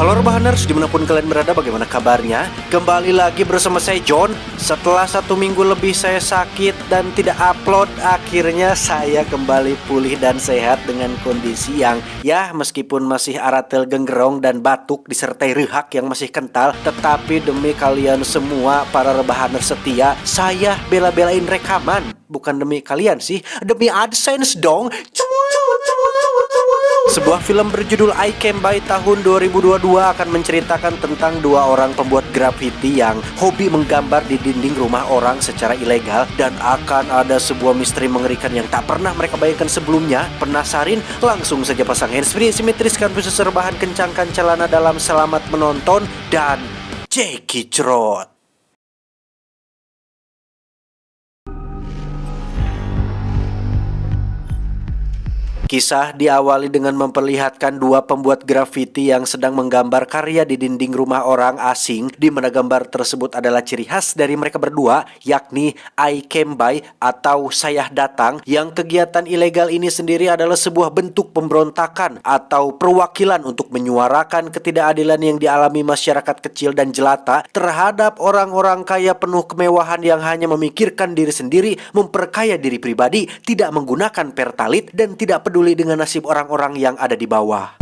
Halo Rebahaners, dimanapun kalian berada, bagaimana kabarnya? Kembali lagi bersama saya John. Setelah 1 minggu lebih saya sakit dan tidak upload, akhirnya saya kembali pulih dan sehat dengan kondisi yang meskipun masih aratel genggerong dan batuk disertai rehak yang masih kental, tetapi demi kalian semua para Rebahaners setia, saya bela-belain rekaman. Bukan demi kalian sih, demi AdSense dong. Sebuah film berjudul I Came By tahun 2022 akan menceritakan tentang 2 orang pembuat grafiti yang hobi menggambar di dinding rumah orang secara ilegal, dan akan ada sebuah misteri mengerikan yang tak pernah mereka bayangkan sebelumnya. Penasarin? Langsung saja pasang handsfree, simetriskan khusus rebahan, kencangkan celana dalam, selamat menonton, dan Jackie Crot. Kisah diawali dengan memperlihatkan 2 pembuat grafiti yang sedang menggambar karya di dinding rumah orang asing, di mana gambar tersebut adalah ciri khas dari mereka berdua, yakni I came by atau saya datang, yang kegiatan ilegal ini sendiri adalah sebuah bentuk pemberontakan atau perwakilan untuk menyuarakan ketidakadilan yang dialami masyarakat kecil dan jelata terhadap orang-orang kaya penuh kemewahan yang hanya memikirkan diri sendiri, memperkaya diri pribadi, tidak menggunakan pertalit, dan tidak peduli dengan nasib orang-orang yang ada di bawah.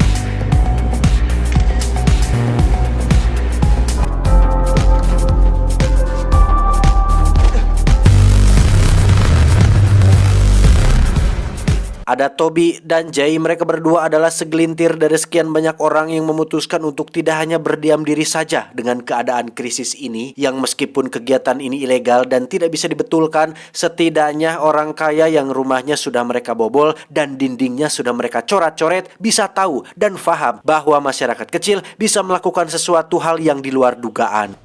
Ada Toby dan Jay, mereka berdua adalah segelintir dari sekian banyak orang yang memutuskan untuk tidak hanya berdiam diri saja dengan keadaan krisis ini, yang meskipun kegiatan ini ilegal dan tidak bisa dibetulkan, setidaknya orang kaya yang rumahnya sudah mereka bobol dan dindingnya sudah mereka coret-coret bisa tahu dan paham bahwa masyarakat kecil bisa melakukan sesuatu hal yang di luar dugaan.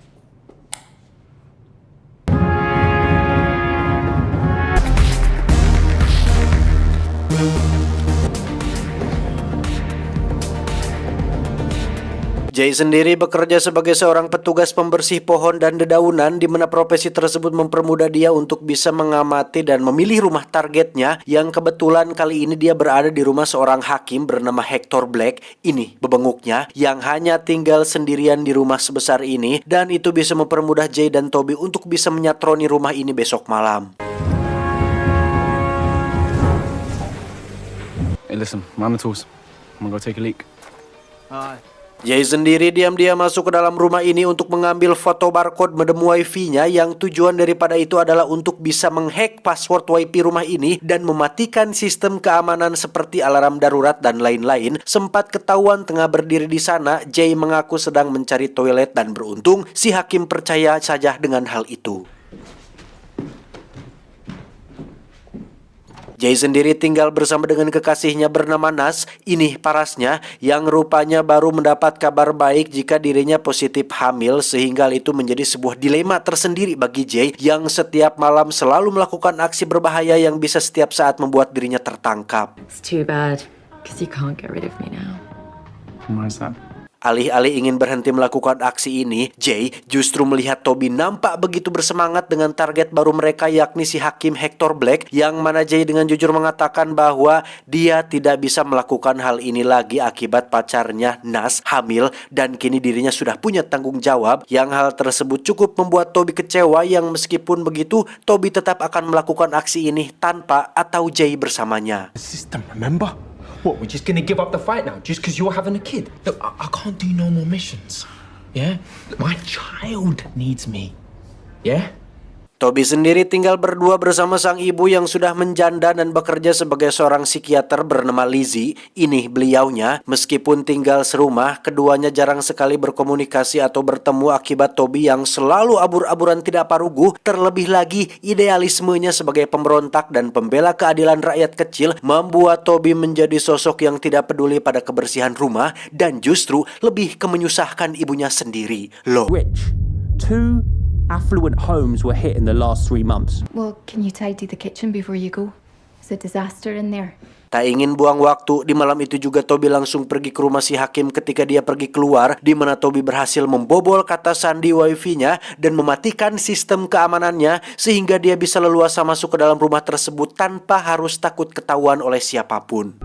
Jay sendiri bekerja sebagai seorang petugas pembersih pohon dan dedaunan, di mana profesi tersebut mempermudah dia untuk bisa mengamati dan memilih rumah targetnya, yang kebetulan kali ini dia berada di rumah seorang hakim bernama Hector Black. Ini bebenguknya yang hanya tinggal sendirian di rumah sebesar ini, dan itu bisa mempermudah Jay dan Toby untuk bisa menyatroni rumah ini besok malam. Hey, listen, mind the tools. I'm gonna go take a leak. Jay sendiri diam-diam masuk ke dalam rumah ini untuk mengambil foto barcode modem wifi-nya, yang tujuan daripada itu adalah untuk bisa menghack password wifi rumah ini dan mematikan sistem keamanan seperti alarm darurat dan lain-lain. Sempat ketahuan tengah berdiri di sana, Jay mengaku sedang mencari toilet, dan beruntung si hakim percaya saja dengan hal itu. Jay sendiri tinggal bersama dengan kekasihnya bernama Nas. Ini parasnya yang rupanya baru mendapat kabar baik jika dirinya positif hamil, sehingga itu menjadi sebuah dilema tersendiri bagi Jay yang setiap malam selalu melakukan aksi berbahaya yang bisa setiap saat membuat dirinya tertangkap. It's too bad, because you can't get rid of me now. Why is that? Alih-alih ingin berhenti melakukan aksi ini, Jay justru melihat Toby nampak begitu bersemangat dengan target baru mereka, yakni si hakim Hector Black, yang mana Jay dengan jujur mengatakan bahwa dia tidak bisa melakukan hal ini lagi akibat pacarnya Nas hamil dan kini dirinya sudah punya tanggung jawab, yang hal tersebut cukup membuat Toby kecewa, yang meskipun begitu Toby tetap akan melakukan aksi ini tanpa atau Jay bersamanya. System, remember? What, we're just gonna give up the fight now just because you're having a kid? Look, I can't do no more missions. Yeah? My child needs me. Yeah? Toby sendiri tinggal berdua bersama sang ibu yang sudah menjanda dan bekerja sebagai seorang psikiater bernama Lizzie. Ini beliaunya. Meskipun tinggal serumah, keduanya jarang sekali berkomunikasi atau bertemu akibat Toby yang selalu abur-aburan tidak paruguh. Terlebih lagi, idealismenya sebagai pemberontak dan pembela keadilan rakyat kecil membuat Toby menjadi sosok yang tidak peduli pada kebersihan rumah dan justru lebih menyusahkan ibunya sendiri. Loh. Rich, 2 affluent homes were hit in the last 3 months. Well, can you tidy the kitchen before you go? It's a disaster in there. Tak ingin buang waktu, di malam itu juga Toby langsung pergi ke rumah si hakim. Ketika dia pergi keluar, di mana Toby berhasil membobol kata sandi wifi-nya dan mematikan sistem keamanannya, sehingga dia bisa leluasa masuk ke dalam rumah tersebut tanpa harus takut ketahuan oleh siapapun.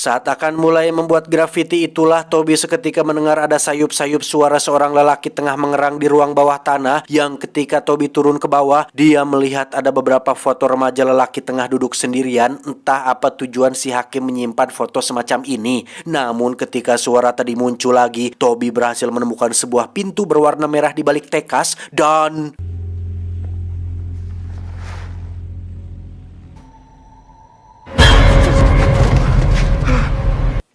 Saat akan mulai membuat grafiti itulah Toby seketika mendengar ada sayup-sayup suara seorang lelaki tengah mengerang di ruang bawah tanah, yang ketika Toby turun ke bawah, dia melihat ada beberapa foto remaja lelaki tengah duduk sendirian. Entah apa tujuan si hakim menyimpan foto semacam ini. Namun ketika suara tadi muncul lagi, Toby berhasil menemukan sebuah pintu berwarna merah di balik tekas dan...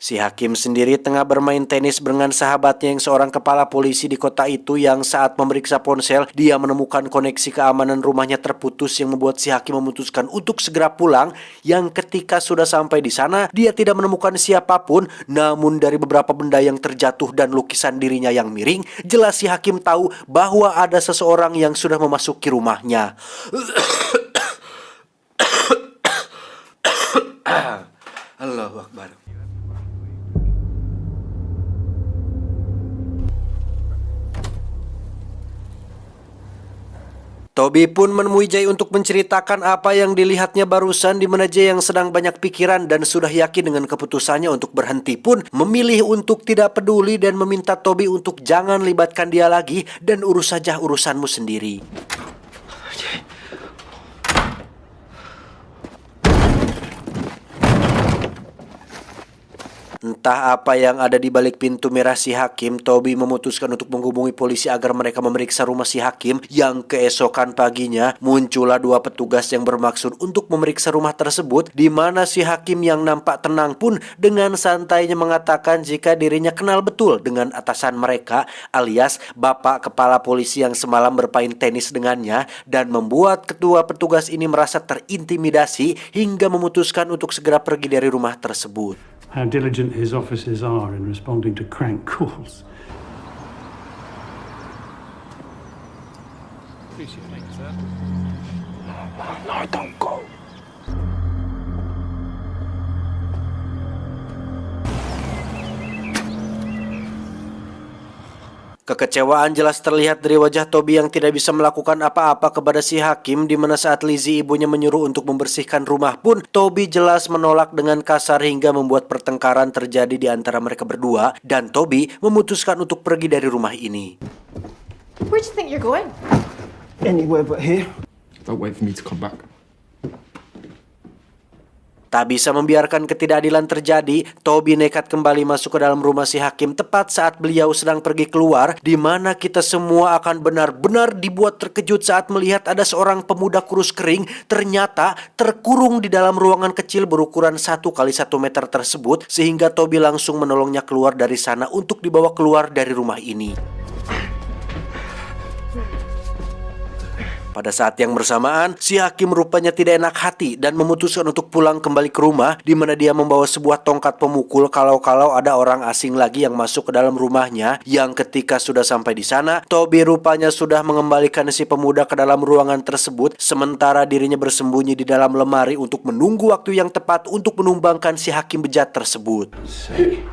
Si hakim sendiri tengah bermain tenis dengan sahabatnya yang seorang kepala polisi di kota itu, yang saat memeriksa ponsel, dia menemukan koneksi keamanan rumahnya terputus yang membuat si hakim memutuskan untuk segera pulang. Yang ketika sudah sampai di sana, dia tidak menemukan siapapun, namun dari beberapa benda yang terjatuh dan lukisan dirinya yang miring, jelas si hakim tahu bahwa ada seseorang yang sudah memasuki rumahnya. Allahu Akbar. Toby pun menemui Jay untuk menceritakan apa yang dilihatnya barusan, di mana Jay yang sedang banyak pikiran dan sudah yakin dengan keputusannya untuk berhenti pun memilih untuk tidak peduli dan meminta Toby untuk jangan libatkan dia lagi dan urus saja urusanmu sendiri. Entah apa yang ada di balik pintu merah si hakim, Toby memutuskan untuk menghubungi polisi agar mereka memeriksa rumah si hakim. Yang keesokan paginya muncullah dua petugas yang bermaksud untuk memeriksa rumah tersebut, di mana si hakim yang nampak tenang pun dengan santainya mengatakan jika dirinya kenal betul dengan atasan mereka, alias bapak kepala polisi yang semalam bermain tenis dengannya, dan membuat kedua petugas ini merasa terintimidasi hingga memutuskan untuk segera pergi dari rumah tersebut. How diligent his officers are in responding to crank calls. No, don't go. Kekecewaan jelas terlihat dari wajah Toby yang tidak bisa melakukan apa-apa kepada si hakim, di mana saat Lizzie ibunya menyuruh untuk membersihkan rumah pun Toby jelas menolak dengan kasar hingga membuat pertengkaran terjadi di antara mereka berdua, dan Toby memutuskan untuk pergi dari rumah ini. Where do you think you're going? Anywhere but here. Don't wait for me to come back. Tak bisa membiarkan ketidakadilan terjadi, Toby nekat kembali masuk ke dalam rumah si hakim tepat saat beliau sedang pergi keluar, di mana kita semua akan benar-benar dibuat terkejut saat melihat ada seorang pemuda kurus kering ternyata terkurung di dalam ruangan kecil berukuran 1 kali 1 meter tersebut, sehingga Toby langsung menolongnya keluar dari sana untuk dibawa keluar dari rumah ini. Pada saat yang bersamaan, si hakim rupanya tidak enak hati dan memutuskan untuk pulang kembali ke rumah, di mana dia membawa sebuah tongkat pemukul kalau-kalau ada orang asing lagi yang masuk ke dalam rumahnya. Yang ketika sudah sampai di sana, Toby rupanya sudah mengembalikan si pemuda ke dalam ruangan tersebut, sementara dirinya bersembunyi di dalam lemari untuk menunggu waktu yang tepat untuk menumbangkan si hakim bejat tersebut. Say,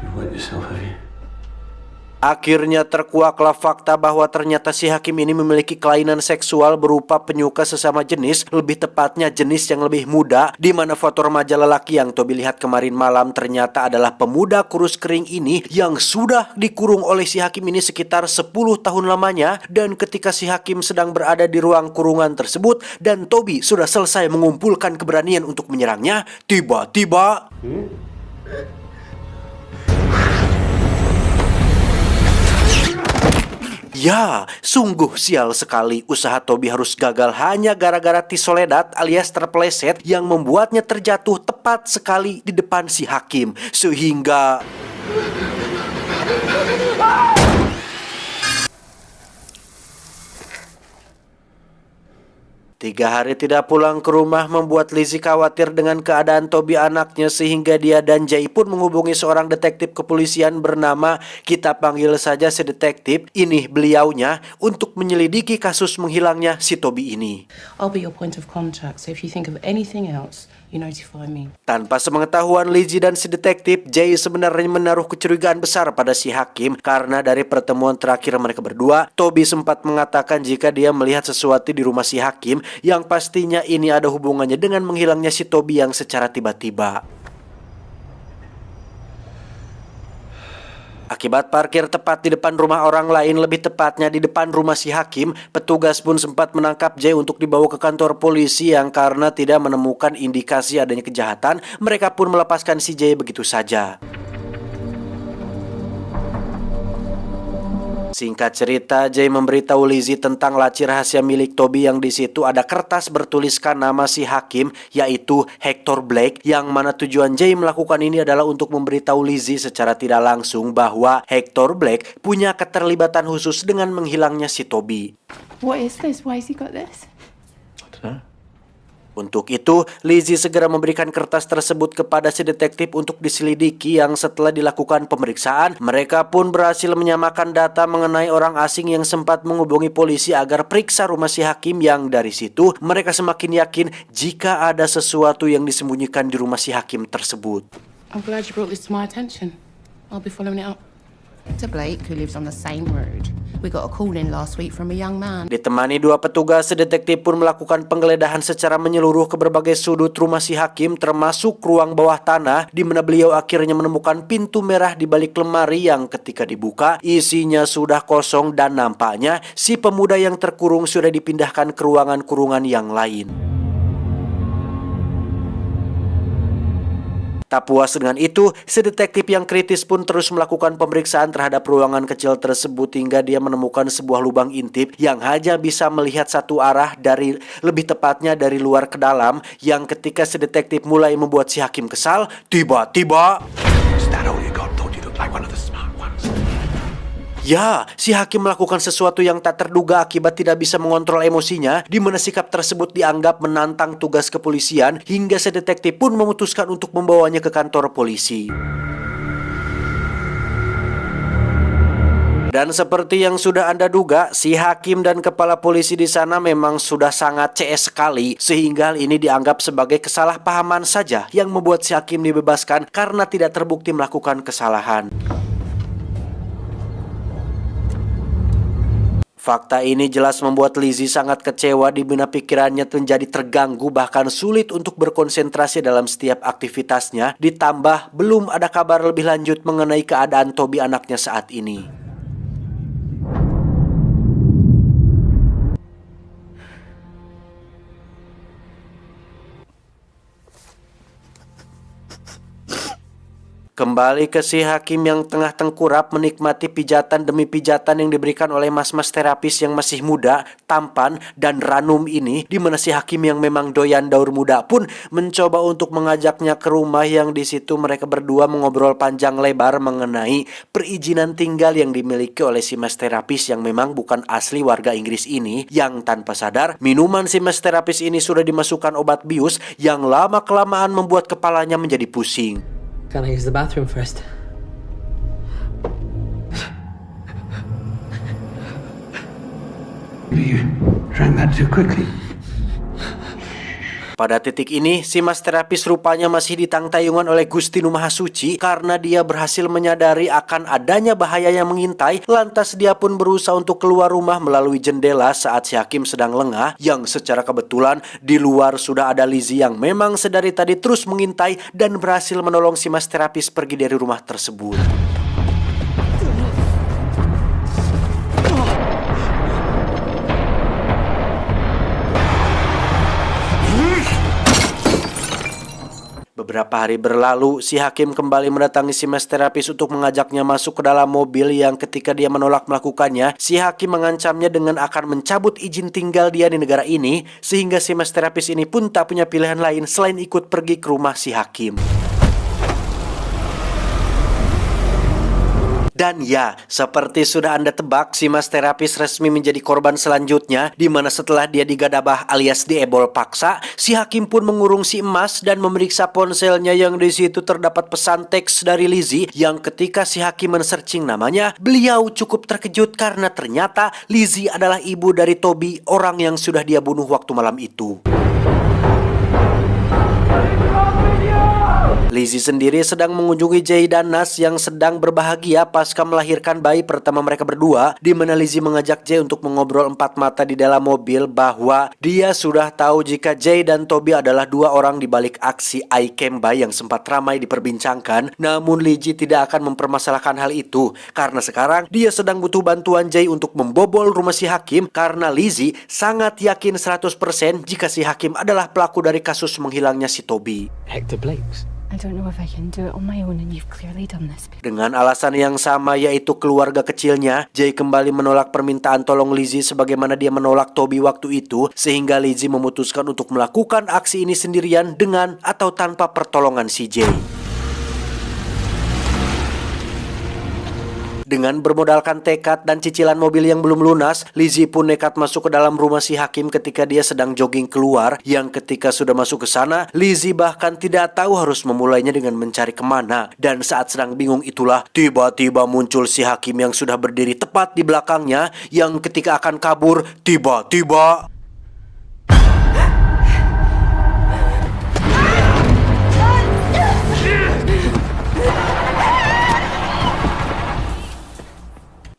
you wet yourself, have you? Akhirnya terkuaklah fakta bahwa ternyata si hakim ini memiliki kelainan seksual berupa penyuka sesama jenis, lebih tepatnya jenis yang lebih muda, di mana foto remaja lelaki yang Toby lihat kemarin malam ternyata adalah pemuda kurus kering ini yang sudah dikurung oleh si hakim ini sekitar 10 tahun lamanya. Dan ketika si hakim sedang berada di ruang kurungan tersebut dan Toby sudah selesai mengumpulkan keberanian untuk menyerangnya, tiba-tiba ya, sungguh sial sekali. Usaha Toby harus gagal hanya gara-gara tisoledat alias terpeleset yang membuatnya terjatuh tepat sekali di depan si hakim. Sehingga 3 hari tidak pulang ke rumah membuat Lizzie khawatir dengan keadaan Toby anaknya, sehingga dia dan Jay pun menghubungi seorang detektif kepolisian bernama, kita panggil saja si detektif ini beliaunya, untuk menyelidiki kasus menghilangnya si Toby ini. I'll be your point of contact, so if you think of anything else, you notify me. Tanpa sepengetahuan Lizzie dan si detektif, Jay sebenarnya menaruh kecurigaan besar pada si hakim karena dari pertemuan terakhir mereka berdua, Toby sempat mengatakan jika dia melihat sesuatu di rumah si hakim yang pastinya ini ada hubungannya dengan menghilangnya si Toby yang secara tiba-tiba. Akibat parkir tepat di depan rumah orang lain, lebih tepatnya di depan rumah si hakim, petugas pun sempat menangkap J untuk dibawa ke kantor polisi yang karena tidak menemukan indikasi adanya kejahatan, mereka pun melepaskan si J begitu saja. Singkat cerita, J memberitahu Lizzie tentang laci rahasia milik Toby yang di situ ada kertas bertuliskan nama si hakim, yaitu Hector Blake, yang mana tujuan J melakukan ini adalah untuk memberitahu Lizzie secara tidak langsung bahwa Hector Blake punya keterlibatan khusus dengan menghilangnya si Toby. What is this? Why has he got this? I don't know. Untuk itu, Lizzie segera memberikan kertas tersebut kepada si detektif untuk diselidiki yang setelah dilakukan pemeriksaan, mereka pun berhasil menyamakan data mengenai orang asing yang sempat menghubungi polisi agar periksa rumah si hakim yang dari situ mereka semakin yakin jika ada sesuatu yang disembunyikan di rumah si hakim tersebut. I'm glad you brought this to my attention. I'll be following it up. To Blake, who lives on the same road. We got a call in last week from a young man. Ditemani dua petugas, detektif pun melakukan penggeledahan secara menyeluruh ke berbagai sudut rumah si hakim, termasuk ruang bawah tanah, di mana beliau akhirnya menemukan pintu merah di balik lemari yang ketika dibuka, isinya sudah kosong dan nampaknya si pemuda yang terkurung sudah dipindahkan ke ruangan kurungan yang lain. Tak puas dengan itu, si detektif yang kritis pun terus melakukan pemeriksaan terhadap ruangan kecil tersebut hingga dia menemukan sebuah lubang intip yang hanya bisa melihat satu arah, dari lebih tepatnya dari luar ke dalam, yang ketika si detektif mulai membuat si hakim kesal, tiba-tiba ya, si hakim melakukan sesuatu yang tak terduga akibat tidak bisa mengontrol emosinya, di mana sikap tersebut dianggap menantang tugas kepolisian hingga si detektif pun memutuskan untuk membawanya ke kantor polisi. Dan seperti yang sudah Anda duga, si hakim dan kepala polisi di sana memang sudah sangat CS sekali, sehingga hal ini dianggap sebagai kesalahpahaman saja yang membuat si hakim dibebaskan karena tidak terbukti melakukan kesalahan. Fakta ini jelas membuat Lizzie sangat kecewa, di mana pikirannya menjadi terganggu bahkan sulit untuk berkonsentrasi dalam setiap aktivitasnya, ditambah belum ada kabar lebih lanjut mengenai keadaan Toby anaknya saat ini. Kembali ke si hakim yang tengah tengkurap menikmati pijatan demi pijatan yang diberikan oleh mas-mas terapis yang masih muda, tampan, dan ranum ini, di mana si hakim yang memang doyan daur muda pun mencoba untuk mengajaknya ke rumah yang di situ mereka berdua mengobrol panjang lebar mengenai perizinan tinggal yang dimiliki oleh si mas terapis yang memang bukan asli warga Inggris ini, yang tanpa sadar minuman si mas terapis ini sudah dimasukkan obat bius yang lama-kelamaan membuat kepalanya menjadi pusing. Can I use the bathroom first? You drank that too quickly. Pada titik ini, si mas terapis rupanya masih ditangtayungan oleh Gusti Nu Maha Suci karena dia berhasil menyadari akan adanya bahaya yang mengintai. Lantas dia pun berusaha untuk keluar rumah melalui jendela saat si hakim sedang lengah, yang secara kebetulan di luar sudah ada Lizzie yang memang sedari tadi terus mengintai dan berhasil menolong si mas terapis pergi dari rumah tersebut. Beberapa hari berlalu, si hakim kembali mendatangi si mas terapis untuk mengajaknya masuk ke dalam mobil, yang ketika dia menolak melakukannya, si hakim mengancamnya dengan akan mencabut izin tinggal dia di negara ini, sehingga si mas terapis ini pun tak punya pilihan lain selain ikut pergi ke rumah si hakim. Dan ya, seperti sudah Anda tebak, si mas terapis resmi menjadi korban selanjutnya, di mana setelah dia digadabah alias diebol paksa, si hakim pun mengurung si emas dan memeriksa ponselnya yang di situ terdapat pesan teks dari Lizzie, yang ketika si hakim men-searching namanya, beliau cukup terkejut karena ternyata Lizzie adalah ibu dari Toby, orang yang sudah dia bunuh waktu malam itu. Lizzie sendiri sedang mengunjungi Jay dan Nas yang sedang berbahagia pasca melahirkan bayi pertama mereka berdua, di mana Lizzie mengajak Jay untuk mengobrol empat mata di dalam mobil bahwa dia sudah tahu jika Jay dan Toby adalah dua orang di balik aksi I Came By yang sempat ramai diperbincangkan. Namun Lizzie tidak akan mempermasalahkan hal itu karena sekarang dia sedang butuh bantuan Jay untuk membobol rumah si Hakim, karena Lizzie sangat yakin 100% jika si Hakim adalah pelaku dari kasus menghilangnya si Toby. Hector Blakes. I don't know if I can do it on my own, and you've clearly done this before. Dengan alasan yang sama, yaitu keluarga kecilnya, Jay kembali menolak permintaan tolong Lizzie sebagaimana dia menolak Toby waktu itu, sehingga Lizzie memutuskan untuk melakukan aksi ini sendirian dengan atau tanpa pertolongan si Jay. Dengan bermodalkan tekad dan cicilan mobil yang belum lunas, Lizzie pun nekat masuk ke dalam rumah si Hakim ketika dia sedang jogging keluar, yang ketika sudah masuk ke sana, Lizzie bahkan tidak tahu harus memulainya dengan mencari kemana. Dan saat sedang bingung itulah, tiba-tiba muncul si Hakim yang sudah berdiri tepat di belakangnya, yang ketika akan kabur, tiba-tiba...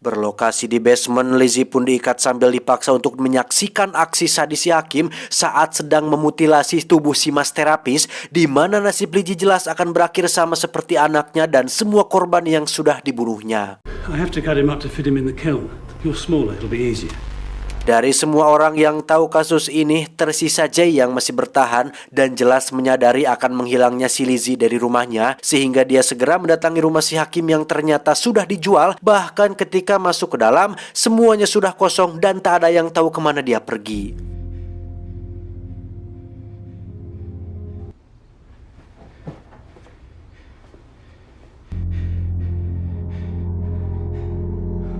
Berlokasi di basement, Lizzie pun diikat sambil dipaksa untuk menyaksikan aksi sadis si Hakim saat sedang memutilasi tubuh si mas terapis, di mana nasib Lizzie jelas akan berakhir sama seperti anaknya dan semua korban yang sudah dibunuhnya. I have to cut him up to fit him in the kiln. You're smaller, it'll be easier. Dari semua orang yang tahu kasus ini, tersisa Jay yang masih bertahan dan jelas menyadari akan menghilangnya si Lizzie dari rumahnya, sehingga dia segera mendatangi rumah si Hakim yang ternyata sudah dijual. Bahkan ketika masuk ke dalam, semuanya sudah kosong dan tak ada yang tahu kemana dia pergi.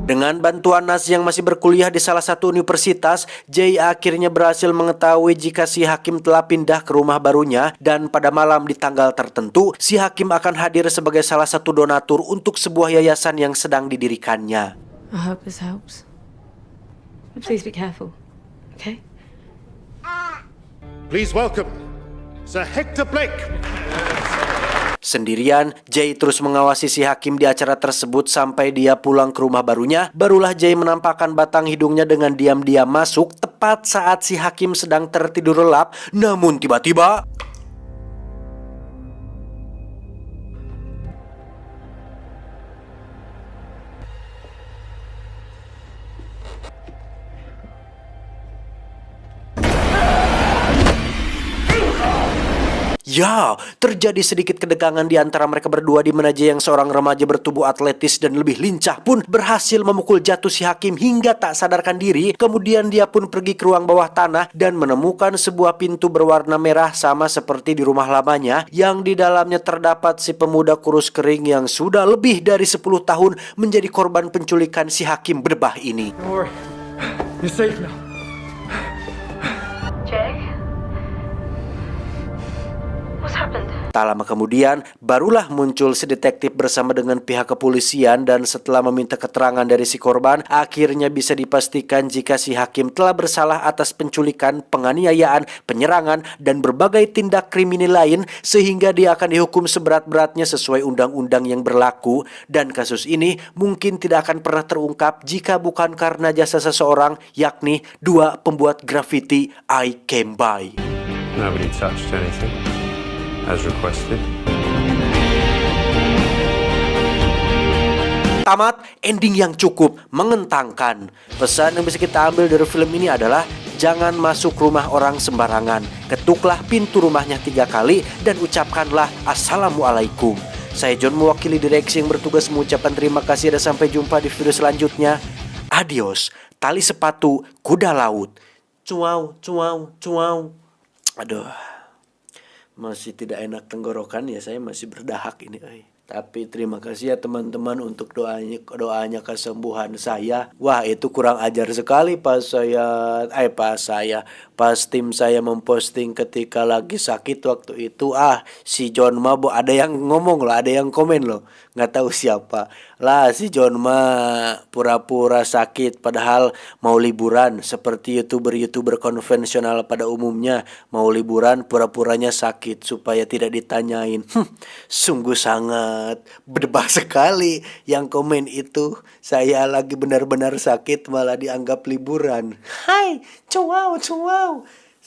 Dengan bantuan Nas yang masih berkuliah di salah satu universitas, Jay akhirnya berhasil mengetahui jika si Hakim telah pindah ke rumah barunya, dan pada malam di tanggal tertentu, si Hakim akan hadir sebagai salah satu donatur untuk sebuah yayasan yang sedang didirikannya. I hope this helps. But please be careful, okay? Please welcome Sir Hector Blake. Sendirian, Jay terus mengawasi si Hakim di acara tersebut sampai dia pulang ke rumah barunya. Barulah Jay menampakkan batang hidungnya dengan diam-diam masuk tepat saat si Hakim sedang tertidur lelap. Namun tiba-tiba... Ya, terjadi sedikit kedekangan di antara mereka berdua, di mana Jay yang seorang remaja bertubuh atletis dan lebih lincah pun berhasil memukul jatuh si Hakim hingga tak sadarkan diri. Kemudian dia pun pergi ke ruang bawah tanah dan menemukan sebuah pintu berwarna merah sama seperti di rumah lamanya, yang di dalamnya terdapat si pemuda kurus kering yang sudah lebih dari 10 tahun menjadi korban penculikan si Hakim berdebah ini. Don't worry. You're safe now. Jay? What's happened? Tak lama kemudian, barulah muncul si detektif bersama dengan pihak kepolisian, dan setelah meminta keterangan dari si korban, akhirnya bisa dipastikan jika si Hakim telah bersalah atas penculikan, penganiayaan, penyerangan, dan berbagai tindak kriminal lain, sehingga dia akan dihukum seberat-beratnya sesuai undang-undang yang berlaku. Dan kasus ini mungkin tidak akan pernah terungkap jika bukan karena jasa seseorang, yakni dua pembuat grafiti I Came By. Nobody touched anything, as requested. Tamat, ending yang cukup mengentangkan. Pesan yang bisa kita ambil dari film ini adalah jangan masuk rumah orang sembarangan. Ketuklah pintu rumahnya 3 kali dan ucapkanlah Assalamualaikum. Saya John, mewakili direksi yang bertugas, mengucapkan terima kasih dan sampai jumpa di video selanjutnya. Adios, tali sepatu kuda laut. Cuau, cuau, cuau. Aduh, masih tidak enak tenggorokan ya, saya masih berdahak ini. Tapi terima kasih ya teman-teman untuk doanya kesembuhan saya. Wah, itu kurang ajar sekali pas tim saya memposting ketika lagi sakit waktu itu. Si John Ma ada yang ngomong loh, ada yang komen loh. Nggak tahu siapa. Lah, si John Ma pura-pura sakit padahal mau liburan, seperti YouTuber konvensional pada umumnya. Mau liburan pura-puranya sakit supaya tidak ditanyain. Sungguh sangat berdebah sekali yang komen itu. Saya lagi benar-benar sakit malah dianggap liburan. Hai, wow.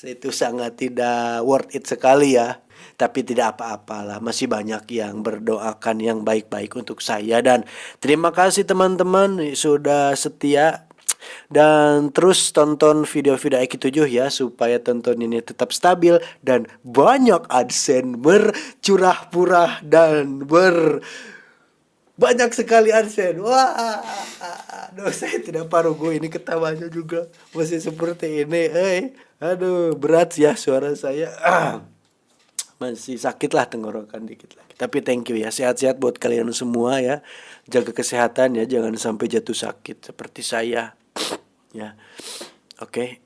Itu sangat tidak worth it sekali ya. Tapi tidak apa-apalah, masih banyak yang berdoakan yang baik-baik untuk saya. Dan terima kasih teman-teman sudah setia. Dan terus tonton video-video Eki7 ya, supaya tonton ini tetap stabil dan banyak AdSense bercurah-purah dan banyak sekali AdSense. Wah, aduh, saya tidak paruh, gue ini ketawanya juga masih seperti ini. Aduh, berat ya suara saya. Masih sakit lah tenggorokan dikit lagi. Tapi thank you ya, sehat-sehat buat kalian semua ya. Jaga kesehatan ya, jangan sampai jatuh sakit seperti saya. Ya, oke.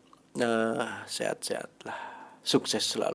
Sehat-sehat lah, sukses selalu.